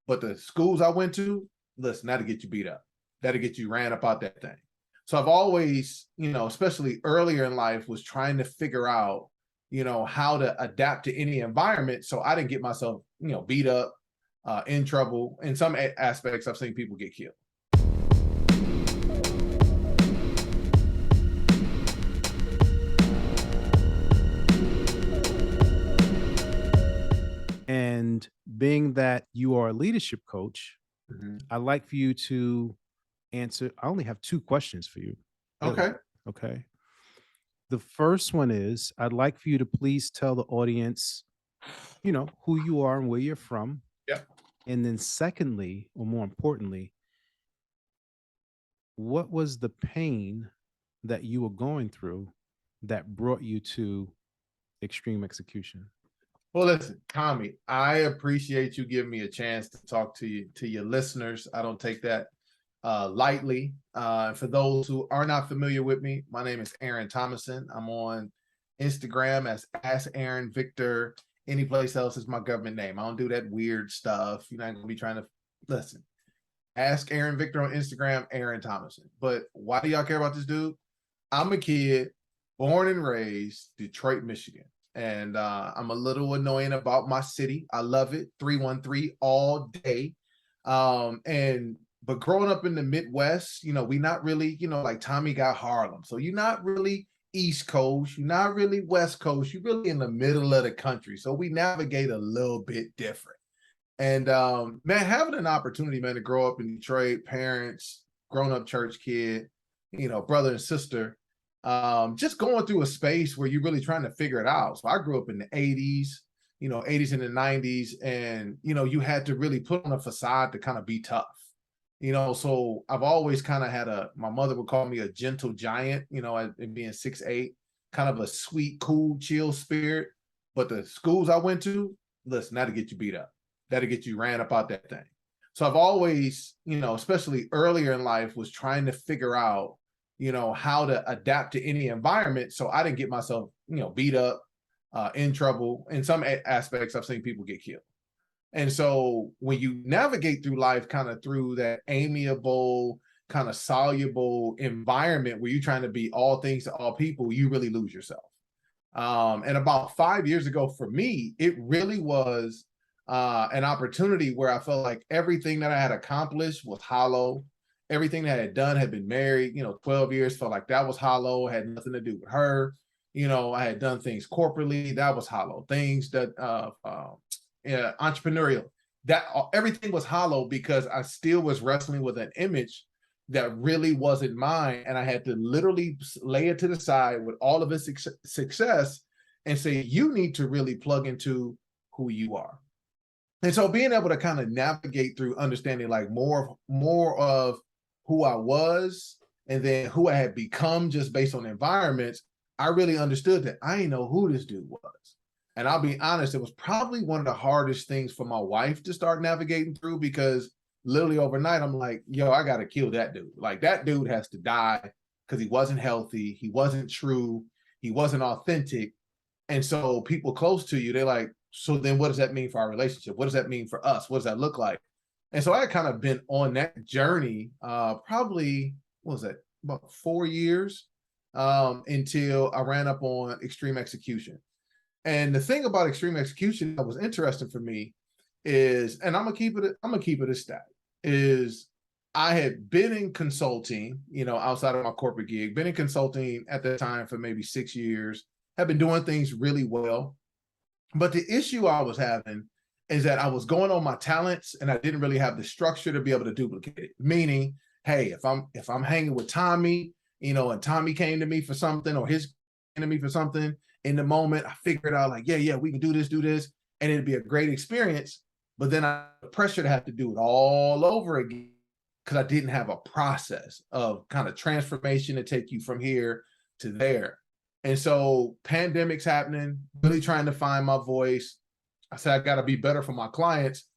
But the schools I went to, listen, that'll get you beat up. That'll get you ran up out that thing. So I've always, especially earlier in life, was trying to figure out, how to adapt to any environment. So I didn't get myself, beat up, in trouble. In some aspects, I've seen people get killed. And being that you are a leadership coach, Mhm. I'd like for you to answer. I only have 2 questions for you. Really. Okay. Okay. The first one is I'd like for you to please tell the audience, who you are and where you're from. Yeah. And then secondly, or more importantly, what was the pain that you were going through that brought you to extreme execution? Well, listen, Tommy, I appreciate you giving me a chance to talk to you, to your listeners. I don't take that lightly. For those who are not familiar with me, my name is Aaron Thomason. I'm on Instagram as Ask Aaron Victor. Any place else is my government name. I don't do that weird stuff. You're not going to be trying to listen. Ask Aaron Victor on Instagram, Aaron Thomason. But why do y'all care about this dude? I'm a kid born and raised Detroit, Michigan. And I'm a little annoying about my city. I love it. 313 all day. But growing up in the Midwest, we not really, like Tommy got Harlem. So you're not really East Coast. You're not really West Coast. You're really in the middle of the country. So we navigate a little bit different. And man, having an opportunity, man, to grow up in Detroit, parents, grown-up church kid, brother and sister, just going through a space where you're really trying to figure it out. So I grew up in the 80s, 80s and the 90s, and you had to really put on a facade to kind of be tough. So I've always kind of had my mother would call me a gentle giant, and being 6'8", kind of a sweet, cool, chill spirit. But the schools I went to, listen, that'll get you beat up. That'll get you ran up out that thing. So I've always, especially earlier in life, was trying to figure out, how to adapt to any environment. So I didn't get myself, beat up, in trouble. In some aspects, I've seen people get killed. And so when you navigate through life kind of through that amiable, kind of soluble environment where you're trying to be all things to all people, you really lose yourself. And about 5 years ago for me, it really was an opportunity where I felt like everything that I had accomplished was hollow. Everything that I had done, had been married, 12 years, felt like that was hollow, had nothing to do with her. I had done things corporately, that was hollow. Things that entrepreneurial, that everything was hollow because I still was wrestling with an image that really wasn't mine. And I had to literally lay it to the side with all of its success and say, you need to really plug into who you are. And so being able to kind of navigate through understanding like more of who I was and then who I had become just based on environments, I really understood that I didn't know who this dude was. And I'll be honest, it was probably one of the hardest things for my wife to start navigating through because literally overnight, I'm like, yo, I got to kill that dude. Like that dude has to die because he wasn't healthy. He wasn't true. He wasn't authentic. And so people close to you, they're like, so then what does that mean for our relationship? What does that mean for us? What does that look like? And so I had kind of been on that journey, probably, what was that, about 4 years until I ran up on extreme execution. And the thing about extreme execution that was interesting for me is, and I'm gonna keep it a stat, is I had been in consulting, outside of my corporate gig, been in consulting at the time for maybe 6 years, have been doing things really well. But the issue I was having is that I was going on my talents and I didn't really have the structure to be able to duplicate it. Meaning, hey, if I'm hanging with Tommy, and Tommy came to me for something or his came to me for something, in the moment, I figured out like, yeah, we can do this, and it'd be a great experience. But then I had the pressure to have to do it all over again because I didn't have a process of kind of transformation to take you from here to there. And so pandemics happening, really trying to find my voice. I said, I got to be better for my clients.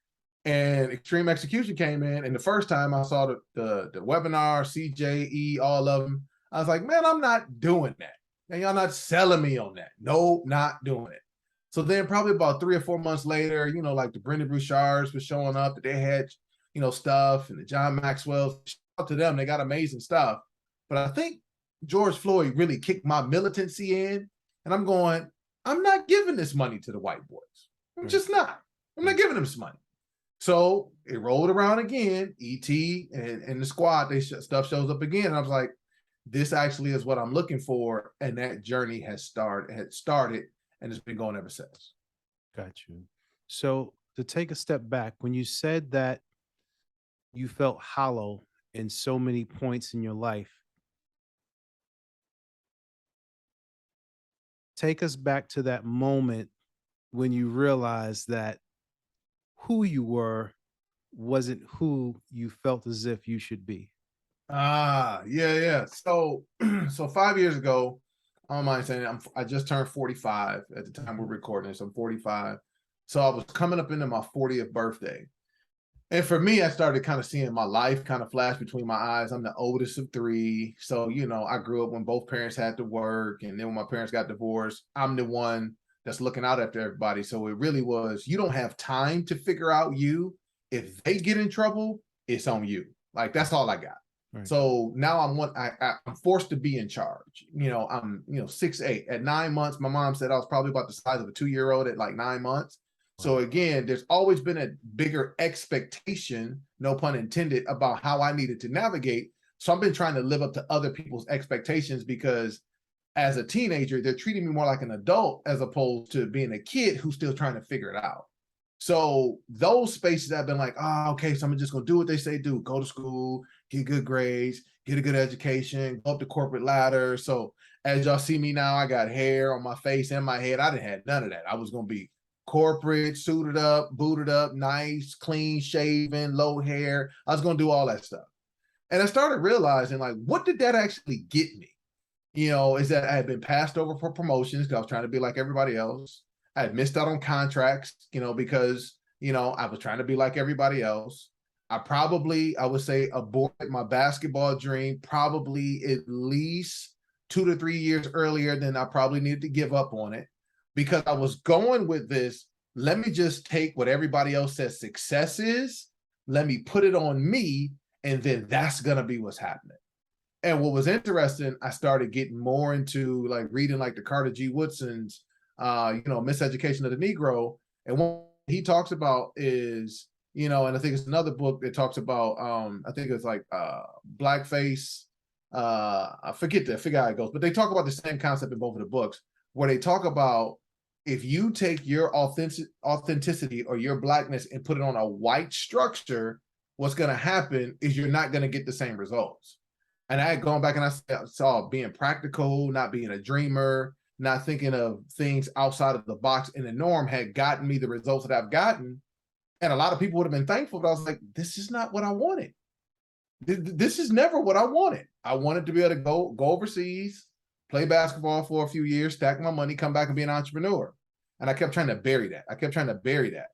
And extreme execution came in. And the first time I saw the webinar, CJE, all of them, I was like, man, I'm not doing that. And y'all not selling me on that. No, not doing it. So then probably about 3 or 4 months later, like the Brendan Bouchards was showing up, that they had, stuff, and the John Maxwell's, shout out to them, they got amazing stuff. But I think George Floyd really kicked my militancy in, and I'm going, I'm not giving this money to the white boys. I'm just not. I'm not giving them this money. So it rolled around again, ET and the squad, stuff shows up again. And I was like, this actually is what I'm looking for. And that journey had started, and it's been going ever since. Got you. So to take a step back, when you said that you felt hollow in so many points in your life, take us back to that moment when you realized that who you were wasn't who you felt as if you should be. Yeah. So, so 5 years ago, I don't mind saying I just turned 45 at the time we're recording this. I'm 45. So I was coming up into my 40th birthday. And for me, I started kind of seeing my life kind of flash between my eyes. I'm the oldest of three. So, I grew up when both parents had to work. And then when my parents got divorced, I'm the one that's looking out after everybody. So it really was, you don't have time to figure out you. If they get in trouble, it's on you. Like, that's all I got. Right. So now I'm forced to be in charge. I'm 6'8". At 9 months, my mom said I was probably about the size of a 2-year-old at like 9 months. So again, there's always been a bigger expectation, no pun intended, about how I needed to navigate. So I've been trying to live up to other people's expectations, because as a teenager, they're treating me more like an adult as opposed to being a kid who's still trying to figure it out. So those spaces have been like, okay, so I'm just going to do what they say do. Go to school, get good grades, get a good education, go up the corporate ladder. So as y'all see me now, I got hair on my face and my head. I didn't have none of that. I was going to be corporate, suited up, booted up, nice, clean shaven, low hair. I was going to do all that stuff. And I started realizing, like, what did that actually get me? Is that I had been passed over for promotions because I was trying to be like everybody else. I had missed out on contracts, because, I was trying to be like everybody else. I would say, aborted my basketball dream probably at least 2 to 3 years earlier than I probably needed to give up on it, because I was going with this, let me just take what everybody else says success is, let me put it on me, and then that's going to be what's happening. And what was interesting, I started getting more into like reading like the Carter G. Woodson's, Miseducation of the Negro. And what he talks about is, and I think it's another book that talks about, I think it's like Blackface. I forget how it goes, but they talk about the same concept in both of the books, where they talk about, if you take your authenticity or your blackness and put it on a white structure, what's going to happen is you're not going to get the same results. And I had gone back and I saw being practical, not being a dreamer, not thinking of things outside of the box in the norm had gotten me the results that I've gotten. And a lot of people would have been thankful, but I was like, this is not what I wanted. This is never what I wanted. I wanted to be able to go overseas, play basketball for a few years, stack my money, come back and be an entrepreneur. And I kept trying to bury that.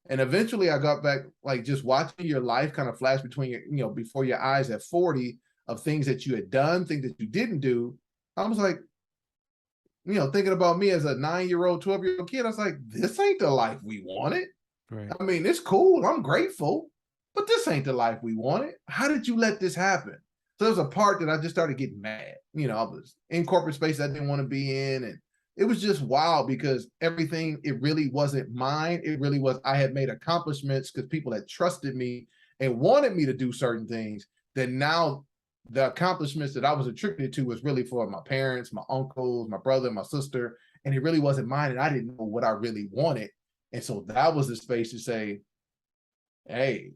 And eventually I got back, like, just watching your life kind of flash between your, before your eyes at 40, of things that you had done, things that you didn't do. I was like, thinking about me as a 9-year-old, 12-year-old kid, I was like, this ain't the life we wanted. Right. I mean, it's cool. I'm grateful, but this ain't the life we wanted. How did you let this happen? So there was a part that I just started getting mad. I was in corporate space I didn't want to be in. And it was just wild, because everything, it really wasn't mine. It really was, I had made accomplishments because people had trusted me and wanted me to do certain things, that now the accomplishments that I was attributed to was really for my parents, my uncles, my brother, my sister, and it really wasn't mine. And I didn't know what I really wanted. And so that was the space to say, hey,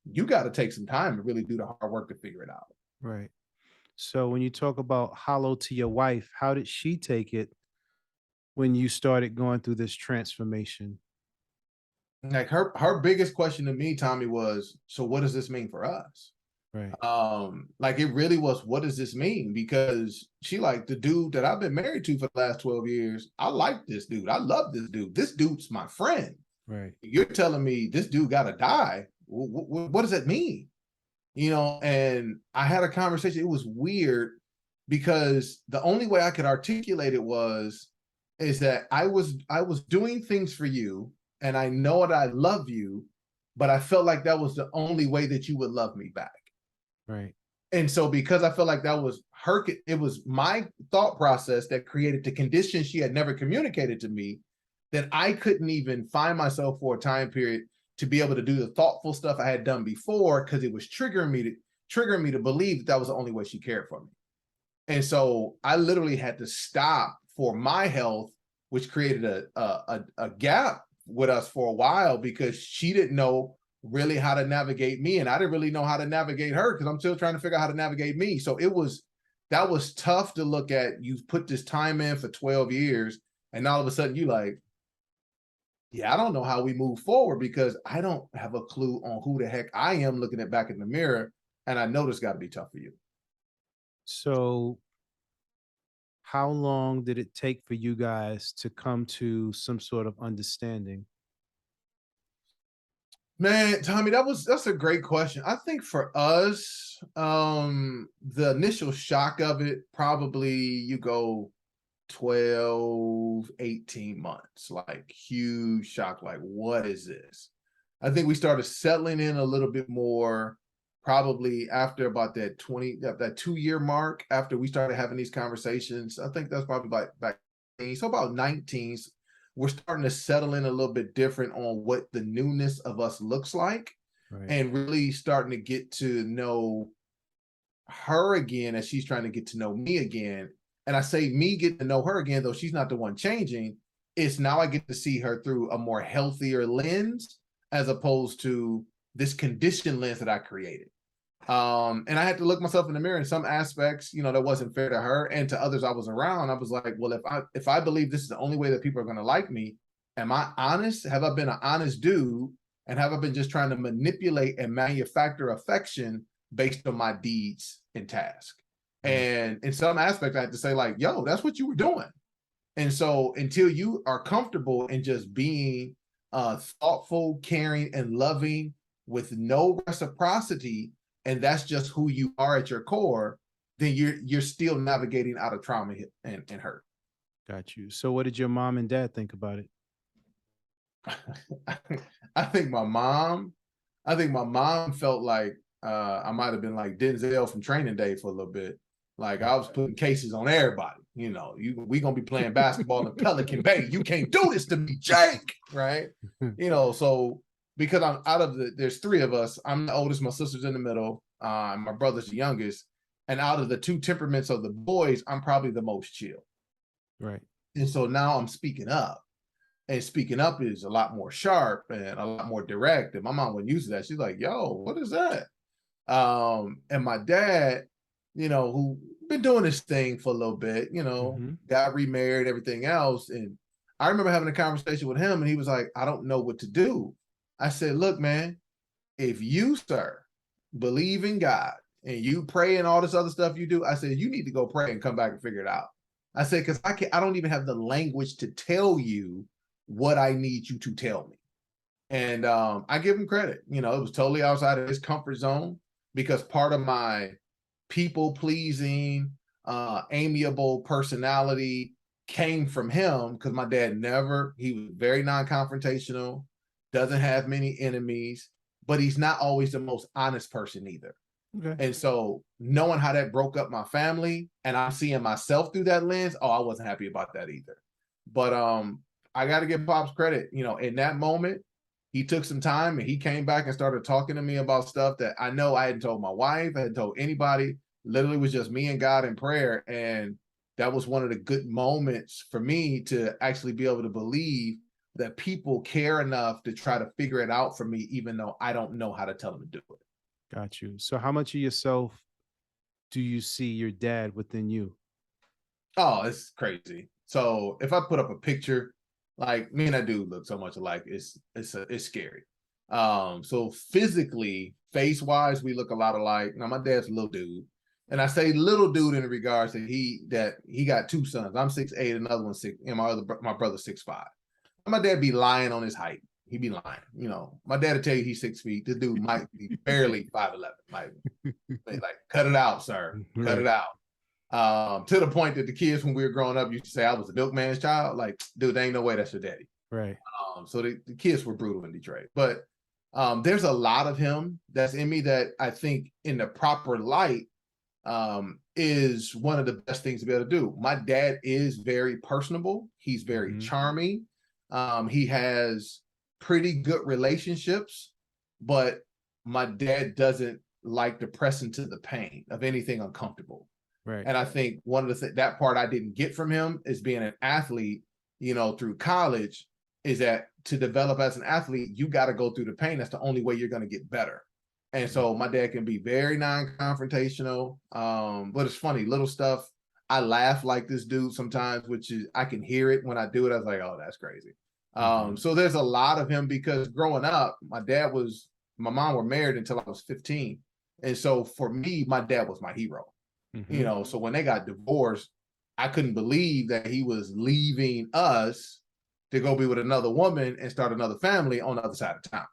you got to take some time to really do the hard work to figure it out. Right. So when you talk about hollow to your wife, how did she take it when you started going through this transformation? Like her biggest question to me, Tommy, was, so what does this mean for us? Right. Like, it really was, what does this mean? Because she, like, the dude that I've been married to for the last 12 years, I like this dude. I love this dude. This dude's my friend. Right. You're telling me this dude got to die. What does that mean? And I had a conversation. It was weird, because the only way I could articulate it was, is that I was doing things for you, and I know that I love you, but I felt like that was the only way that you would love me back. Right. And so because I felt like that was her, it was my thought process that created the condition she had never communicated to me, that I couldn't even find myself for a time period to be able to do the thoughtful stuff I had done before, because it was triggering me to believe that that was the only way she cared for me. And so I literally had to stop for my health, which created a gap with us for a while, because she didn't know really how to navigate me, and I didn't really know how to navigate her, because I'm still trying to figure out how to navigate me. So that was tough to look at. You put this time in for 12 years, and all of a sudden you like, yeah, I don't know how we move forward, because I don't have a clue on who the heck I am looking at back in the mirror. And I know this got to be tough for you. So how long did it take for you guys to come to some sort of understanding? Man, Tommy, that's a great question. I think for us, the initial shock of it, probably you go 12, 18 months, like huge shock, like what is this? I think we started settling in a little bit more probably after about that 2-year mark, after we started having these conversations. I think that's probably back, so about 19, we're starting to settle in a little bit different on what the newness of us looks like, Right. and really starting to get to know her again as she's trying to get to know me again. And I say me getting to know her again, though she's not the one changing. It's now I get to see her through a more healthier lens, as opposed to this conditioned lens that I created. And I had to look myself in the mirror in some aspects, that wasn't fair to her, and to others I was around. I was like, well, if I believe this is the only way that people are going to like me, am I honest? Have I been an honest dude? And have I been just trying to manipulate and manufacture affection based on my deeds and task? And in some aspects, I had to say, like, yo, that's what you were doing. And so until you are comfortable in just being thoughtful, caring, and loving with no reciprocity, and that's just who you are at your core, then you're still navigating out of trauma and hurt. Got you. So what did your mom and dad think about it? I think my mom felt like I might have been like Denzel from Training Day for a little bit. Like I was putting cases on everybody. We gonna be playing basketball in Pelican Bay. You can't do this to me, Jake. Right? So because I'm there's 3 of us. I'm the oldest. My sister's in the middle. My brother's the youngest. And out of the 2 temperaments of the boys, I'm probably the most chill. Right. And so now I'm speaking up. And speaking up is a lot more sharp and a lot more direct. And my mom wasn't used to that. She's like, yo, what is that? And my dad, who been doing this thing for a little bit, got remarried, everything else. And I remember having a conversation with him, and he was like, I don't know what to do. I said, look, man, if you, sir, believe in God and you pray and all this other stuff you do, I said, you need to go pray and come back and figure it out. I said, because I don't even have the language to tell you what I need you to tell me. And I give him credit. It was totally outside of his comfort zone, because part of my people pleasing, amiable personality came from him, because my dad he was very non-confrontational, doesn't have many enemies, but he's not always the most honest person either. Okay. And so knowing how that broke up my family, and I'm seeing myself through that lens, I wasn't happy about that either. But I got to give Pops credit. In that moment, he took some time and he came back and started talking to me about stuff that I know I hadn't told my wife, I hadn't told anybody. Literally was just me and God in prayer. And that was one of the good moments for me to actually be able to believe that people care enough to try to figure it out for me, even though I don't know how to tell them to do it. Got you. So how much of yourself do you see your dad within you? Oh, it's crazy. So if I put up a picture, like me and that dude look so much alike, it's scary. So physically, face wise, we look a lot alike. Now my dad's a little dude, and I say little dude in regards that he got 2 sons. I'm 6'8", another one 6, and my brother's 6'5". My dad be lying on his height. He be lying. My dad will tell you he's 6 feet. This dude might be barely 5'11". Like cut it out, sir. Cut it out. To the point that the kids, when we were growing up, used to say I was a milkman's child. Like, dude, there ain't no way that's your daddy. Right. So the kids were brutal in Detroit. But there's a lot of him that's in me that I think in the proper light is one of the best things to be able to do. My dad is very personable. He's very charming. He has pretty good relationships, but my dad doesn't like to press into the pain of anything uncomfortable. Right. And I think one of the that part I didn't get from him is being an athlete, through college, is that to develop as an athlete, you got to go through the pain. That's the only way you're going to get better. And so my dad can be very non-confrontational. But it's funny, little stuff. I laugh like this dude sometimes, which is, I can hear it when I do it. I was like, oh, that's crazy. So there's a lot of him because growing up, my mom were married until I was 15. And so for me, my dad was my hero. So when they got divorced, I couldn't believe that he was leaving us to go be with another woman and start another family on the other side of town.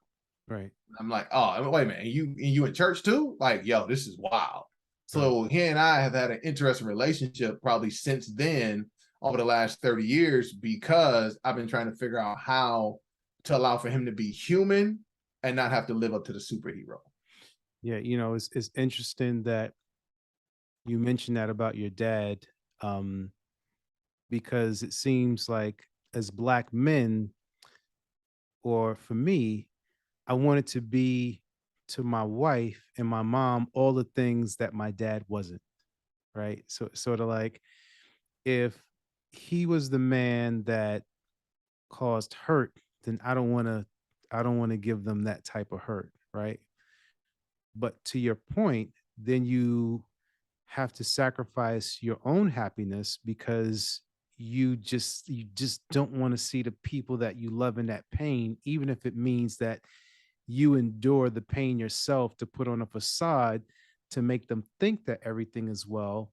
Right. I'm like, oh, wait a minute, you in church too? Like, yo, this is wild. So he and I have had an interesting relationship probably since then over the last 30 years because I've been trying to figure out how to allow for him to be human and not have to live up to the superhero. Yeah, it's interesting that you mentioned that about your dad, because it seems like as Black men, or for me, I wanted to be to my wife and my mom all the things that my dad wasn't, right? So sort of like if he was the man that caused hurt, then I don't want to give them that type of hurt, right? But to your point, then you have to sacrifice your own happiness because you just don't want to see the people that you love in that pain, even if it means that you endure the pain yourself to put on a facade to make them think that everything is well.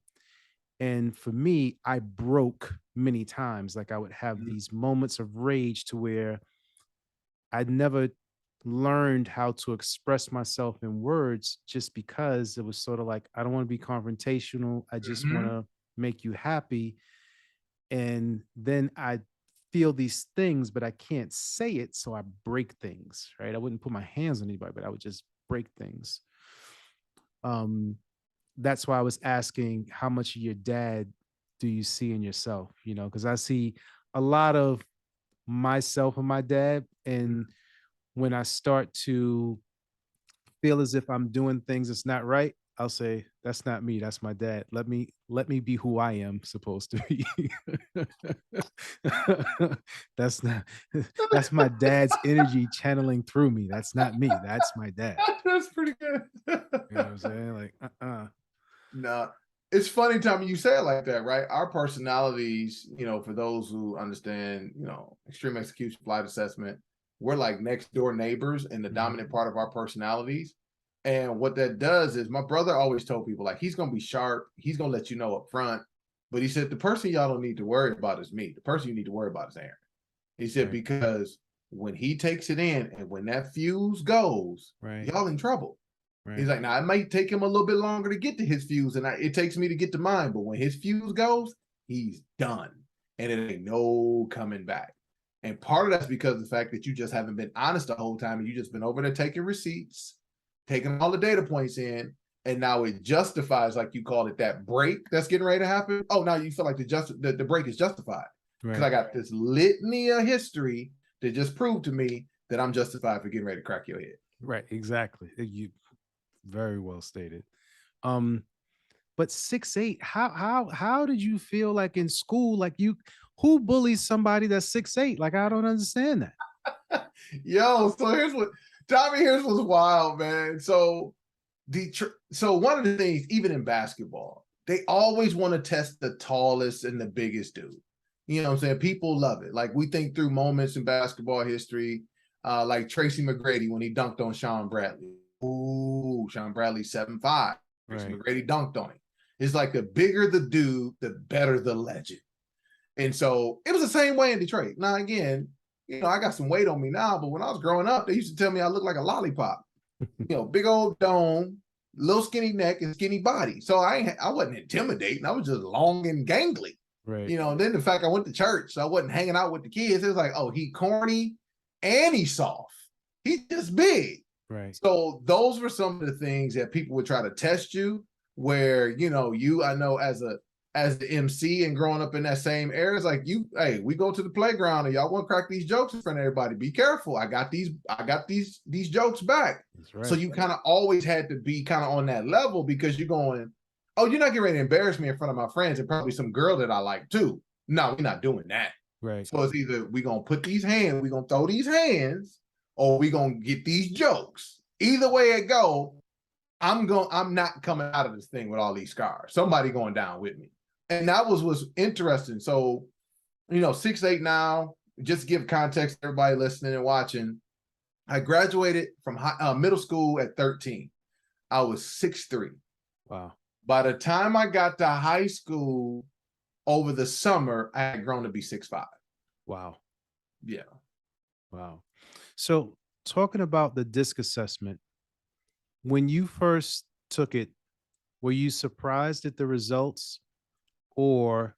And for me, I broke many times. Like I would have these moments of rage to where I'd never learned how to express myself in words just because it was sort of like, I don't want to be confrontational. I just want to make you happy. And then I feel these things, but I can't say it. So I break things, right? I wouldn't put my hands on anybody, but I would just break things. That's why I was asking how much of your dad do you see in yourself? Because I see a lot of myself and my dad. And when I start to feel as if I'm doing things that's not right, I'll say, that's not me. That's my dad. Let me be who I am supposed to be. that's my dad's energy channeling through me. That's not me. That's my dad. That's pretty good. You know what I'm saying? Like, No, it's funny, Tommy, you say it like that, right? Our personalities, for those who understand, extreme execution flight assessment, we're like next door neighbors in the dominant part of our personalities. And what that does is my brother always told people, like, he's going to be sharp. He's going to let you know up front. But he said, the person y'all don't need to worry about is me. The person you need to worry about is Aaron. He said, because when he takes it in and when that fuse goes, y'all in trouble. Right. He's like, now it might take him a little bit longer to get to his fuse, and it takes me to get to mine. But when his fuse goes, he's done, and it ain't no coming back. And part of that's because of the fact that you just haven't been honest the whole time, and you just been over there taking receipts, taking all the data points in, and now it justifies, like you call it, that break that's getting ready to happen. Oh, now you feel like the break is justified because I got this litany of history that just proved to me that I'm justified for getting ready to crack your head. Right, exactly. You very well stated. But 6'8", how did you feel like in school? Like who bullies somebody that's 6'8"? Like I don't understand that. Yo, so here's what's wild, man. So one of the things, even in basketball, they always want to test the tallest and the biggest dude. You know what I'm saying? People love it. Like we think through moments in basketball history, like Tracy McGrady when he dunked on Sean Bradley. Ooh, Sean Bradley 7'5". Tracy McGrady dunked on him. It's like the bigger the dude, the better the legend. And so it was the same way in Detroit. Now, again, I got some weight on me now, but when I was growing up, they used to tell me I looked like a lollipop. Big old dome, little skinny neck and skinny body. So I wasn't intimidating. I was just long and gangly. Right. You know, and then the fact I went to church, so I wasn't hanging out with the kids. It was like, oh, he corny and he's soft. He's just big. Right. So those were some of the things that people would try to test you, where, you know, I know as the MC and growing up in that same era, it's like, hey, we go to the playground and y'all want to crack these jokes in front of everybody. Be careful. I got these jokes back. That's right. So you kind of always had to be kind of on that level, because you're going, oh, you're not getting ready to embarrass me in front of my friends and probably some girl that I like too. No, we're not doing that. Right. So it's either we're going to put these hands, we're going to throw these hands, or we're going to get these jokes. Either way it go, I'm not coming out of this thing with all these scars. Somebody going down with me. And that was interesting. So, you know, 6'8" now, just to give context to everybody listening and watching, I graduated from middle school at 13. I was 6'3". Wow. By the time I got to high school over the summer, I had grown to be 6'5". Wow. Yeah. Wow. So talking about the DISC assessment, when you first took it, were you surprised at the results, or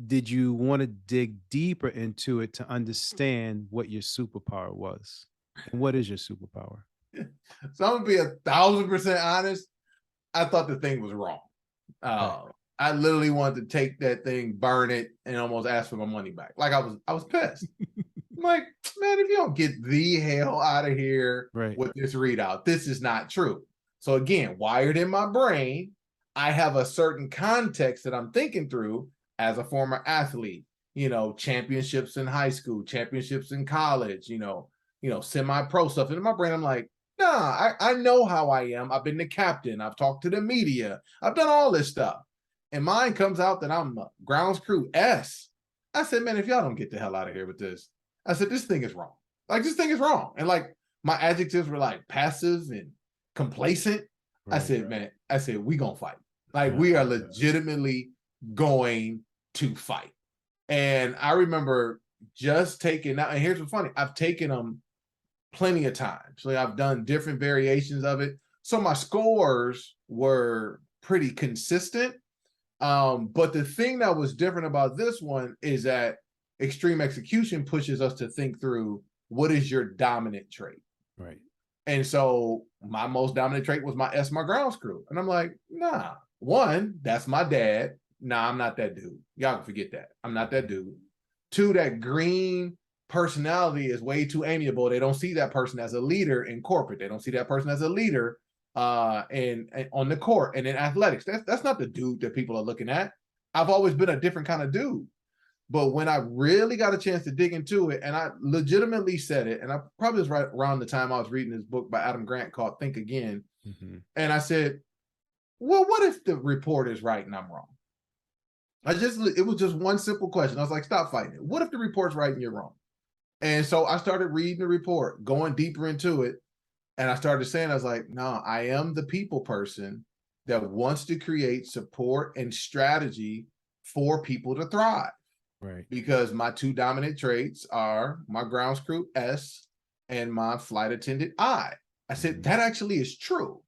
did you want to dig deeper into it to understand what your superpower was? And what is your superpower? So I'm gonna be 1,000% honest. I thought the thing was wrong. I literally wanted to take that thing, burn it, and almost ask for my money back. Like I was pissed. I'm like, man, if you don't get the hell out of here with this readout, this is not true. So again, wired in my brain, I have a certain context that I'm thinking through as a former athlete. You know, championships in high school, championships in college. You know, semi-pro stuff. And in my brain, I'm like, nah, I know how I am. I've been the captain. I've talked to the media. I've done all this stuff. And mine comes out that I'm a grounds crew S. I said, man, if y'all don't get the hell out of here with this, I said, this thing is wrong. Like, this thing is wrong. And like, my adjectives were like passive and complacent. I said, man, we gonna fight. Like, we are legitimately going to fight. And I remember just taking that. And here's what's funny. I've taken them plenty of times. So I've done different variations of it. So my scores were pretty consistent. But the thing that was different about this one is that extreme execution pushes us to think through, what is your dominant trait? Right. And so my most dominant trait was my grounds crew. And I'm like, nah, one, that's my dad. Nah, I'm not that dude. Y'all can forget that. I'm not that dude. Two, that green personality is way too amiable. They don't see that person as a leader in corporate. They don't see that person as a leader and on the court and in athletics. That's not the dude that people are looking at. I've always been a different kind of dude. But when I really got a chance to dig into it, and I legitimately said it, and I probably was right around the time I was reading this book by Adam Grant called Think Again. And I said, well, what if the report is right and I'm wrong? It was just one simple question. I was like, stop fighting it. What if the report's right and you're wrong? And so I started reading the report, going deeper into it. And I started saying, I was like, no, I am the people person that wants to create support and strategy for people to thrive. Right. Because my two dominant traits are my grounds crew S and my flight attendant I. I said, that actually is true.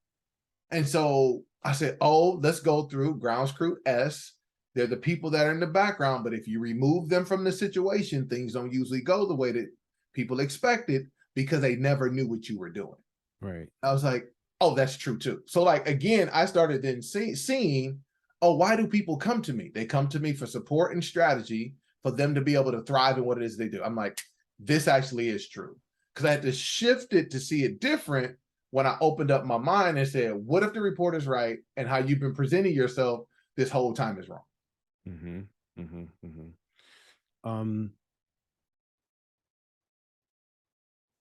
And so I said, oh, let's go through grounds crew S. They're the people that are in the background, but if you remove them from the situation, things don't usually go the way that people expected, because they never knew what you were doing. Right. I was like, oh, that's true too. So like, again, I started then seeing, oh, why do people come to me? They come to me for support and strategy for them to be able to thrive in what it is they do. I'm like, this actually is true. Because I had to shift it to see it different when I opened up my mind and said, what if the report is right and how you've been presenting yourself this whole time is wrong?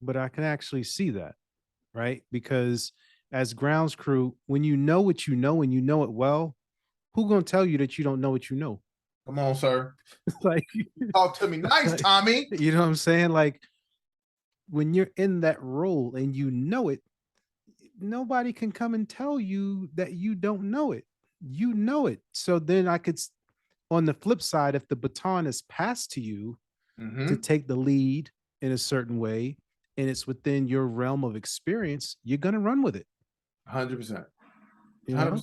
But I can actually see that, right? Because as grounds crew, when you know what you know and you know it well, who gonna tell you that you don't know what you know? Come on, sir. Like, talk to me nice, Tommy. You know what I'm saying? Like, when you're in that role and you know it, nobody can come and tell you that you don't know it. You know it. So then I could, on the flip side, if the baton is passed to you to take the lead in a certain way, and it's within your realm of experience, you're going to run with it. 100%. You know?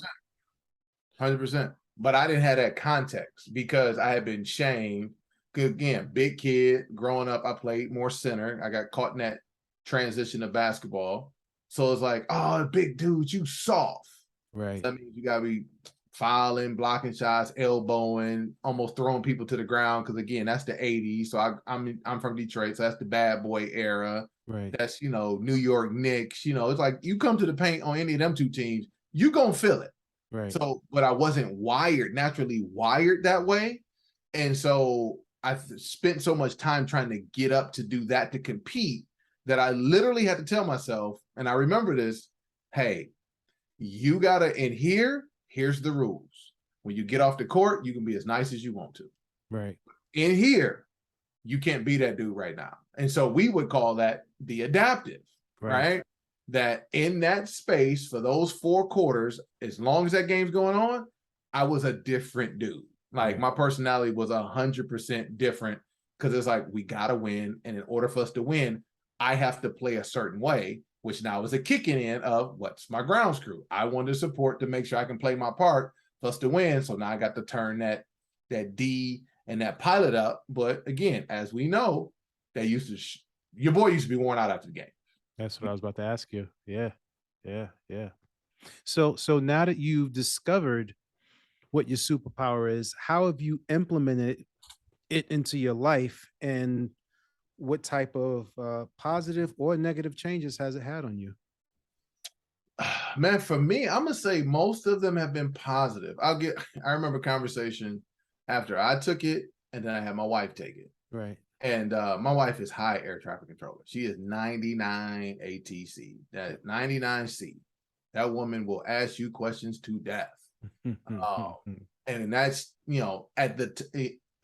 100%. 100%. But I didn't have that context because I had been shamed. 'Cause again, big kid, growing up, I played more center. I got caught in that transition to basketball. So it's like, oh, big dude, you soft. Right. So that means you got to be fouling, blocking shots, elbowing, almost throwing people to the ground. Because again, that's the 80s. So I'm from Detroit. So that's the bad boy era. Right. That's, New York Knicks. It's like you come to the paint on any of them two teams, you going to feel it. Right. So, but I wasn't naturally wired that way. And so I spent so much time trying to get up to do that, to compete, that I literally had to tell myself, and I remember this, hey, you gotta, here's the rules. When you get off the court, you can be as nice as you want to. Right. In here, you can't be that dude right now. And so we would call that the adaptive, right? That in that space for those 4 quarters, as long as that game's going on, I was a different dude. Like my personality was 100% different, because it's like, we got to win. And in order for us to win, I have to play a certain way, which now is a kicking in of what's my grounds crew. I want to support to make sure I can play my part for us to win. So now I got to turn that D and that pilot up. But again, as we know, your boy used to be worn out after the game. That's what I was about to ask you. Yeah. Yeah. So now that you've discovered what your superpower is, how have you implemented it into your life, and what type of positive or negative changes has it had on you? Man, for me, I'm gonna say most of them have been positive. I remember a conversation after I took it, and then I had my wife take it. Right. And my wife is high air traffic controller. She is 99 ATC, that 99C. That woman will ask you questions to death. And that's, at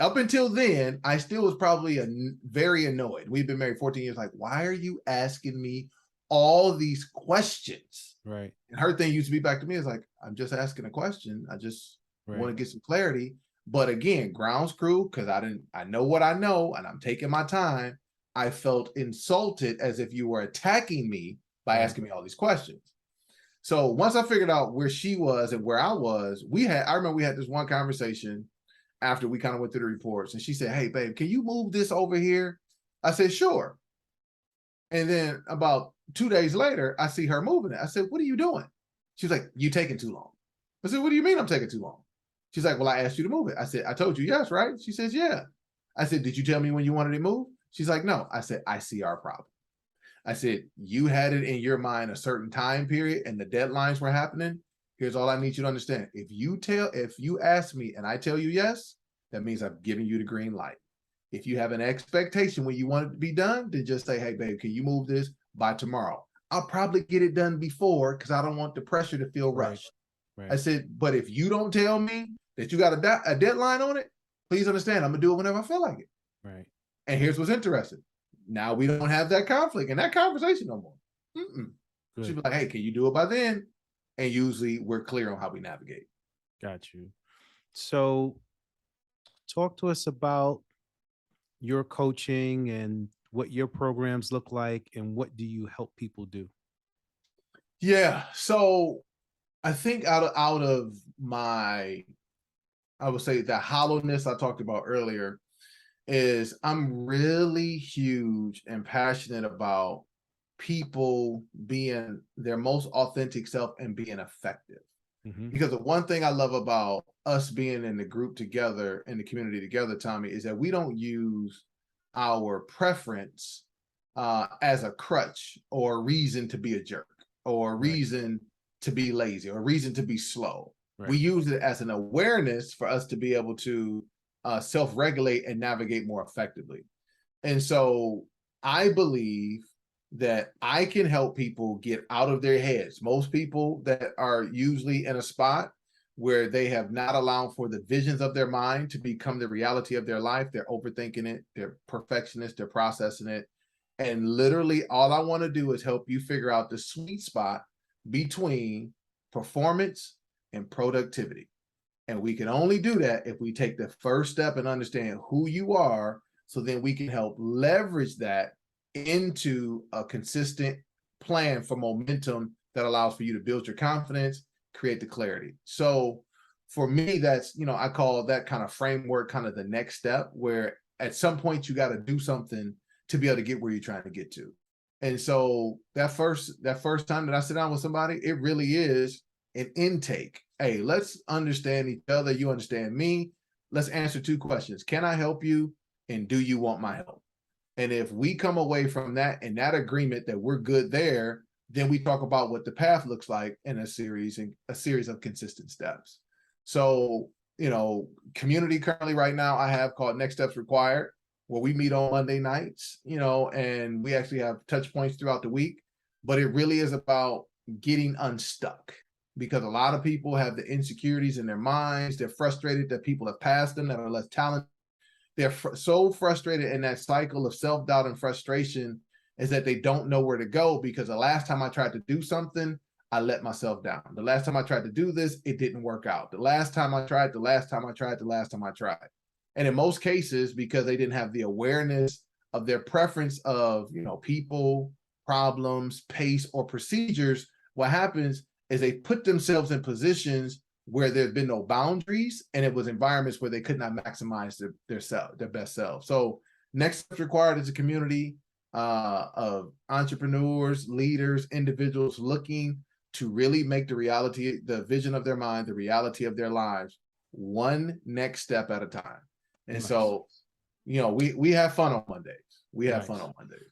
up until then, I still was probably very annoyed. We've been married 14 years. Like, why are you asking me all these questions? Right. And her thing used to be back to me is like, I'm just asking a question. I just want to get some clarity. But again, grounds crew, because I know what I know, and I'm taking my time. I felt insulted, as if you were attacking me by asking me all these questions. So once I figured out where she was and where I was, I remember we had this one conversation after we kind of went through the reports, and she said, hey, babe, can you move this over here? I said, sure. And then about 2 days later, I see her moving it. I said, what are you doing? She's like, you taking too long. I said, what do you mean I'm taking too long? She's like, well, I asked you to move it. I said, I told you yes, right? She says, yeah. I said, did you tell me when you wanted it moved? She's like, no. I said, I see our problem. I said, you had it in your mind a certain time period and the deadlines were happening. Here's all I need you to understand. If you ask me and I tell you yes, that means I'm giving you the green light. If you have an expectation when you want it to be done, then just say, hey, babe, can you move this by tomorrow? I'll probably get it done before, because I don't want the pressure to feel rushed. Right. I said, but if you don't tell me that you got a deadline on it, please understand, I'm going to do it whenever I feel like it. Right. And here's what's interesting. Now we don't have that conflict and that conversation no more. She'd be like, hey, can you do it by then? And usually we're clear on how we navigate. Got you. So talk to us about your coaching and what your programs look like, and what do you help people do? Yeah. So I think out of my, I would say, the hollowness I talked about earlier, is I'm really huge and passionate about people being their most authentic self and being effective. Because the one thing I love about us being in the group together, in the community together, Tommy, is that we don't use our preference as a crutch or a reason to be a jerk, or a reason to be lazy, or a reason to be slow. We use it as an awareness for us to be able to self-regulate and navigate more effectively. And so I believe that I can help people get out of their heads. Most people that are usually in a spot where they have not allowed for the visions of their mind to become the reality of their life, they're overthinking it, they're perfectionists, they're processing it. And literally all I want to do is help you figure out the sweet spot between performance and productivity. And we can only do that if we take the first step and understand who you are, so then we can help leverage that into a consistent plan for momentum that allows for you to build your confidence, create the clarity. So for me, that's, I call that kind of framework kind of the next step, where at some point you got to do something to be able to get where you're trying to get to. And so that first time that I sit down with somebody, it really is an intake. Hey, let's understand each other. You understand me. Let's answer 2 questions. Can I help you? And do you want my help? And if we come away from that and that agreement that we're good there, then we talk about what the path looks like in a series of consistent steps. So, community currently right now I have called Next Steps Required, where we meet on Monday nights, and we actually have touch points throughout the week. But it really is about getting unstuck, because a lot of people have the insecurities in their minds. They're frustrated that people have passed them that are less talented. They're so frustrated in that cycle of self-doubt and frustration is that they don't know where to go, because the last time I tried to do something, I let myself down. The last time I tried to do this, it didn't work out. The last time I tried. And in most cases, because they didn't have the awareness of their preference of, people, problems, pace, or procedures, what happens is they put themselves in positions where there's been no boundaries, and it was environments where they could not maximize their best self. So Next Steps Required is a community of entrepreneurs, leaders, individuals looking to really make the vision of their mind, the reality of their lives, one next step at a time. And nice. So, we have fun on Mondays.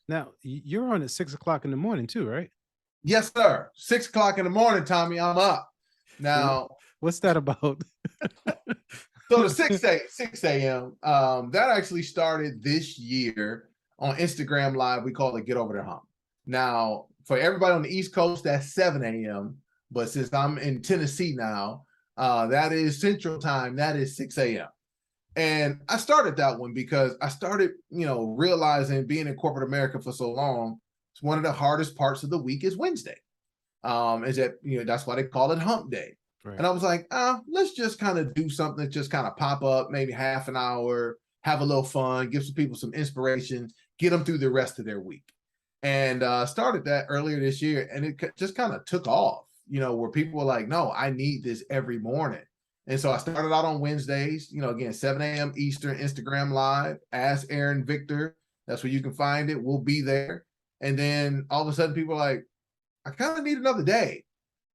Now, you're on at 6 o'clock in the morning too, right? Yes, sir. 6 o'clock in the morning, Tommy, I'm up. Now, what's that about? So the 6 a.m. That actually started this year on Instagram Live. We call it Get Over the Hump. Now, for everybody on the East Coast, that's 7 a.m. But since I'm in Tennessee now, that is Central Time. That is 6 a.m. And I started that one because I started, realizing, being in corporate America for so long, it's one of the hardest parts of the week is Wednesday. Is that, that's why they call it Hump Day. Right. And I was like, let's just kind of do something that just kind of pop up, maybe half an hour, have a little fun, give some people some inspiration, get them through the rest of their week. And started that earlier this year, and it just kind of took off, where people were like, no, I need this every morning. And so I started out on Wednesdays, again, 7 a.m. Eastern, Instagram Live, Ask Aaron Victor. That's where you can find it. We'll be there. And then all of a sudden people are like, I kind of need another day.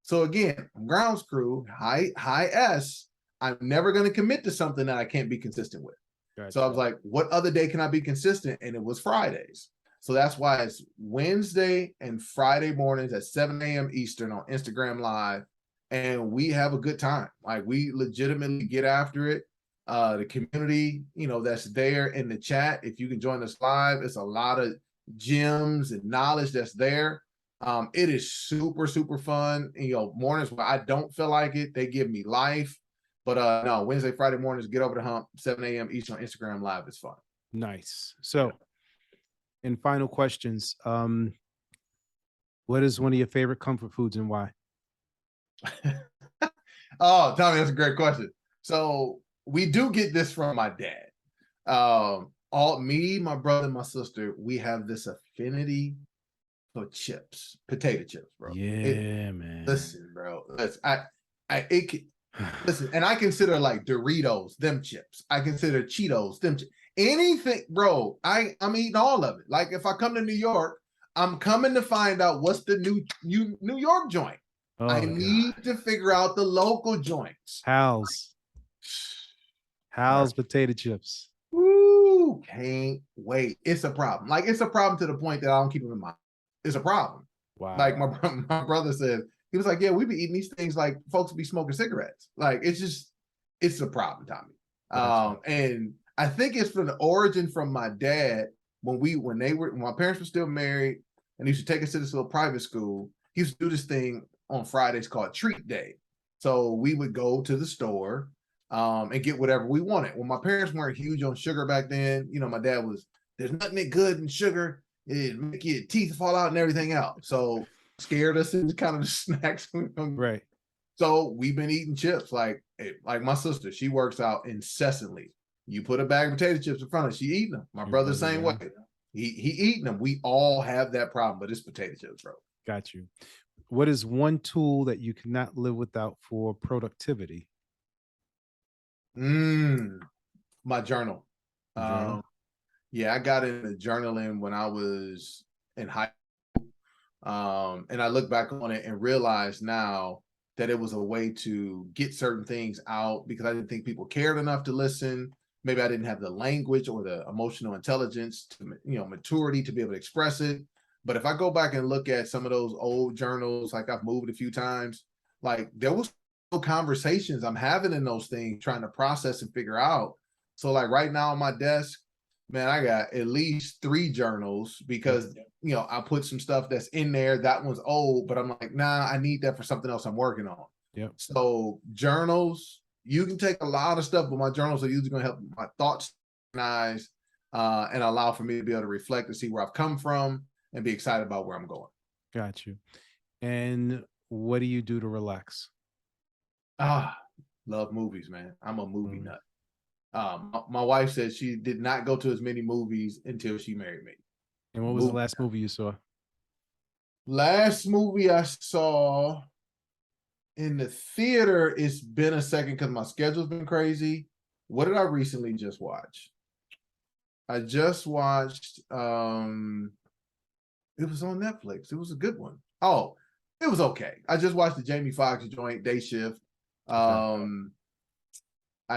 So again, grounds crew, high S, I'm never going to commit to something that I can't be consistent with. Gotcha. So I was like, what other day can I be consistent? And it was Fridays. So that's why it's Wednesday and Friday mornings at 7 a.m. Eastern on Instagram Live. And we have a good time. Like, we legitimately get after it. The community, that's there in the chat. If you can join us live, it's a lot of gems and knowledge that's there. It is super, super fun. Mornings where I don't feel like it, they give me life. But no, Wednesday, Friday mornings, Get Over the Hump, 7 a.m. Eastern on Instagram Live. It's fun. Nice. So, in final questions, what is one of your favorite comfort foods and why? Oh, Tommy, that's a great question. So we do get this from my dad. Me, my brother, and my sister, we have this affinity for chips, potato chips, bro. Yeah, man. Listen, bro. Listen, and I consider like Doritos, them chips. I consider Cheetos, them chips. Anything, bro. I'm eating all of it. Like, if I come to New York, I'm coming to find out what's the New York joint. Oh, I need to figure out the local joints. Hal's potato chips. Woo, can't wait. It's a problem. Like, it's a problem to the point that I don't keep them in mind. It's a problem. Wow. Like, my brother said, he was like, yeah, we be eating these things like folks be smoking cigarettes. Like, it's a problem, Tommy. And I think it's from the origin from my dad. When my parents were still married, and he used to take us to this little private school, he used to do this thing on Fridays called Treat Day. So we would go to the store and get whatever we wanted. When my parents weren't huge on sugar back then, my dad was, there's nothing that good in sugar. It make your teeth fall out and everything else. So scared us into kind of the snacks. Right. So we've been eating chips. Like my sister, she works out incessantly. You put a bag of potato chips in front of her, she eating them. My brother, same way. He eating them. We all have that problem, but it's potato chips, bro. Got you. What is one tool that you cannot live without for productivity? My journal. Journal. Yeah, I got into journaling when I was in high school. And I look back on it and realize now that it was a way to get certain things out because I didn't think people cared enough to listen. Maybe I didn't have the language or the emotional intelligence to, maturity to be able to express it. But if I go back and look at some of those old journals, like I've moved a few times, like there was no conversations I'm having in those things, trying to process and figure out. So like right now on my desk, man, I got at least 3 journals because I put some stuff that's in there. That one's old, but I'm like, nah, I need that for something else I'm working on. Yep. So journals, you can take a lot of stuff, but my journals are usually going to help my thoughts organize and allow for me to be able to reflect and see where I've come from and be excited about where I'm going. Got you. And what do you do to relax? Love movies, man. I'm a movie nut. My wife said she did not go to as many movies until she married me. And what was the last movie you saw? Last movie I saw in the theater, it's been a second because my schedule's been crazy. What did I recently just watch? I just watched it was on Netflix. It was a good one. Oh, it was okay. I just watched the Jamie Foxx joint, Day Shift. I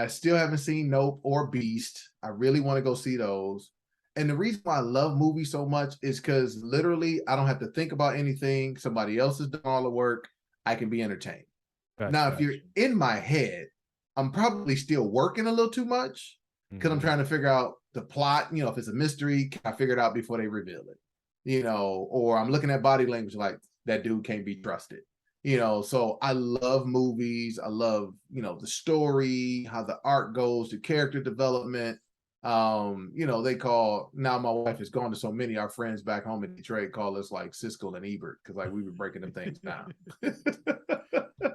still haven't seen Nope or Beast. I really want to go see those. And the reason why I love movies so much is because literally I don't have to think about anything. Somebody else is doing all the work. I can be entertained. Now, if you're in my head, I'm probably still working a little too much because I'm trying to figure out the plot. If it's a mystery, can I figure it out before they reveal it? Or I'm looking at body language like that dude can't be trusted. So I love movies. I love, the story, how the art goes, the character development. They call, now my wife has gone to so many, our friends back home in Detroit call us like Siskel and Ebert because like we were breaking them things down.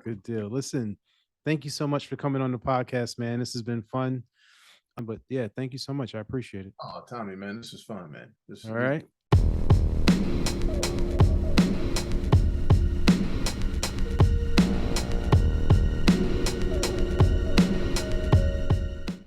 Good deal. Listen, thank you so much for coming on the podcast, man. This has been fun. But yeah, thank you so much. I appreciate it. Oh, Tommy, man, this is fun, man. All right.